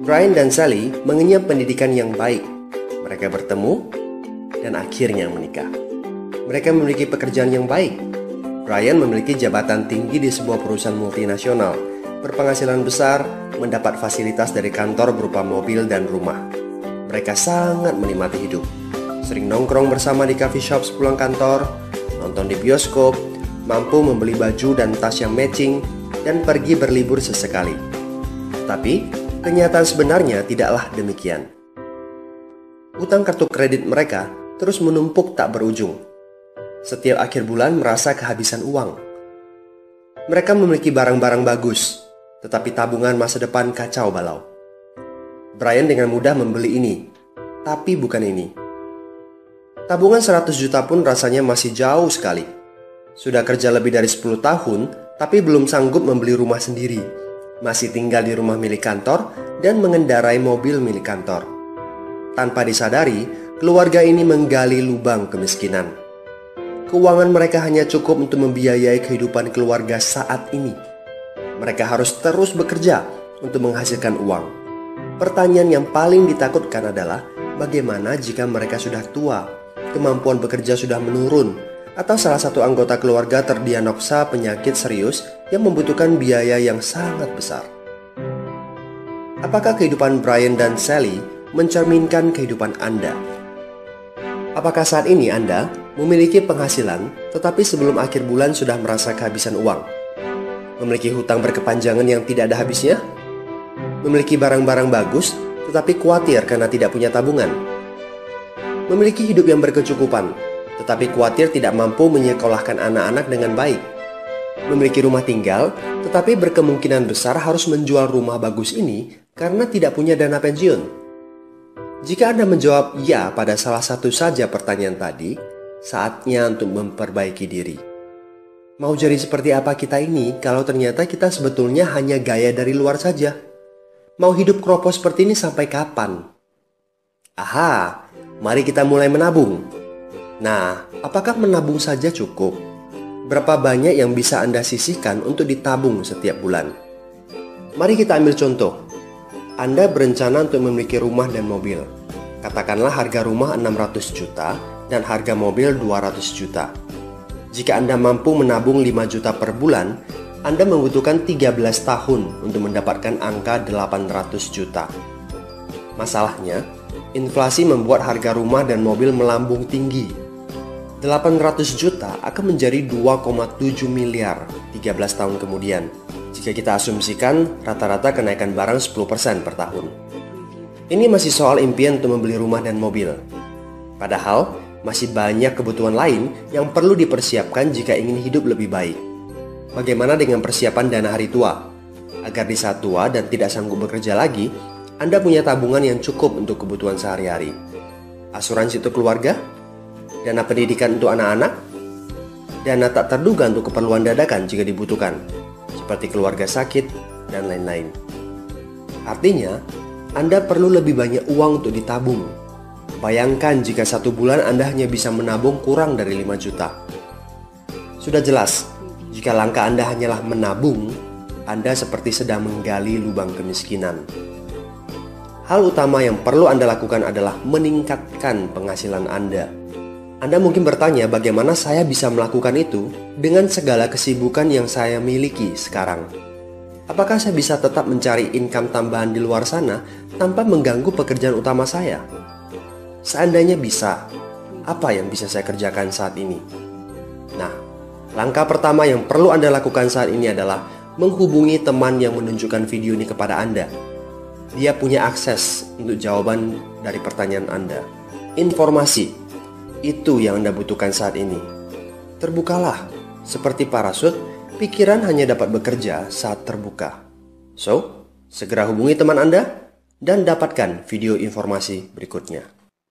Brian dan Sally mengenyam pendidikan yang baik. Mereka bertemu dan akhirnya menikah. Mereka memiliki pekerjaan yang baik. Brian memiliki jabatan tinggi di sebuah perusahaan multinasional, berpenghasilan besar, mendapat fasilitas dari kantor berupa mobil dan rumah. Mereka sangat menikmati hidup. Sering nongkrong bersama di coffee shop sepulang kantor, nonton di bioskop, mampu membeli baju dan tas yang matching, dan pergi berlibur sesekali. Tapi kenyataan sebenarnya tidaklah demikian. Utang kartu kredit mereka terus menumpuk tak berujung. Setiap akhir bulan merasa kehabisan uang. Mereka memiliki barang-barang bagus, tetapi tabungan masa depan kacau balau. Brian dengan mudah membeli ini, tapi bukan ini. Tabungan 100 juta pun rasanya masih jauh sekali. Sudah kerja lebih dari 10 tahun, tapi belum sanggup membeli rumah sendiri. Masih tinggal di rumah milik kantor dan mengendarai mobil milik kantor. Tanpa disadari, keluarga ini menggali lubang kemiskinan. Keuangan mereka hanya cukup untuk membiayai kehidupan keluarga saat ini. Mereka harus terus bekerja untuk menghasilkan uang. Pertanyaan yang paling ditakutkan adalah bagaimana jika mereka sudah tua, kemampuan bekerja sudah menurun, atau salah satu anggota keluarga terdiagnosa penyakit serius yang membutuhkan biaya yang sangat besar. Apakah kehidupan Brian dan Sally mencerminkan kehidupan Anda? Apakah saat ini Anda memiliki penghasilan tetapi sebelum akhir bulan sudah merasa kehabisan uang? Memiliki hutang berkepanjangan yang tidak ada habisnya? Memiliki barang-barang bagus tetapi khawatir karena tidak punya tabungan? Memiliki hidup yang berkecukupan tetapi khawatir tidak mampu menyekolahkan anak-anak dengan baik? Memiliki rumah tinggal tetapi berkemungkinan besar harus menjual rumah bagus ini karena tidak punya dana pensiun? Jika Anda menjawab ya pada salah satu saja pertanyaan tadi, saatnya untuk memperbaiki diri. Mau jadi seperti apa kita ini kalau ternyata kita sebetulnya hanya gaya dari luar saja? Mau hidup kropos seperti ini sampai kapan? Aha, mari kita mulai menabung. Nah, apakah menabung saja cukup? Berapa banyak yang bisa Anda sisihkan untuk ditabung setiap bulan? Mari kita ambil contoh. Anda berencana untuk memiliki rumah dan mobil. Katakanlah harga rumah 600 juta dan harga mobil 200 juta. Jika Anda mampu menabung 5 juta per bulan, Anda membutuhkan 13 tahun untuk mendapatkan angka 800 juta. Masalahnya, inflasi membuat harga rumah dan mobil melambung tinggi. 800 juta akan menjadi 2,7 miliar 13 tahun kemudian jika kita asumsikan rata-rata kenaikan barang 10% per tahun. Ini masih soal impian untuk membeli rumah dan mobil. Padahal, masih banyak kebutuhan lain yang perlu dipersiapkan jika ingin hidup lebih baik. Bagaimana dengan persiapan dana hari tua? Agar di saat tua dan tidak sanggup bekerja lagi, Anda punya tabungan yang cukup untuk kebutuhan sehari-hari. Asuransi untuk keluarga? Dana pendidikan untuk anak-anak, dana tak terduga untuk keperluan dadakan jika dibutuhkan, seperti keluarga sakit, dan lain-lain. Artinya, Anda perlu lebih banyak uang untuk ditabung. Bayangkan jika satu bulan Anda hanya bisa menabung kurang dari 5 juta. Sudah jelas, jika langkah Anda hanyalah menabung, Anda seperti sedang menggali lubang kemiskinan. Hal utama yang perlu Anda lakukan adalah meningkatkan penghasilan Anda. Anda mungkin bertanya bagaimana saya bisa melakukan itu dengan segala kesibukan yang saya miliki sekarang. Apakah saya bisa tetap mencari income tambahan di luar sana tanpa mengganggu pekerjaan utama saya? Seandainya bisa, apa yang bisa saya kerjakan saat ini? Nah, langkah pertama yang perlu Anda lakukan saat ini adalah menghubungi teman yang menunjukkan video ini kepada Anda. Dia punya akses untuk jawaban dari pertanyaan Anda. Informasi itu yang Anda butuhkan saat ini. Terbukalah, seperti parasut, pikiran hanya dapat bekerja saat terbuka. So, segera hubungi teman Anda dan dapatkan video informasi berikutnya.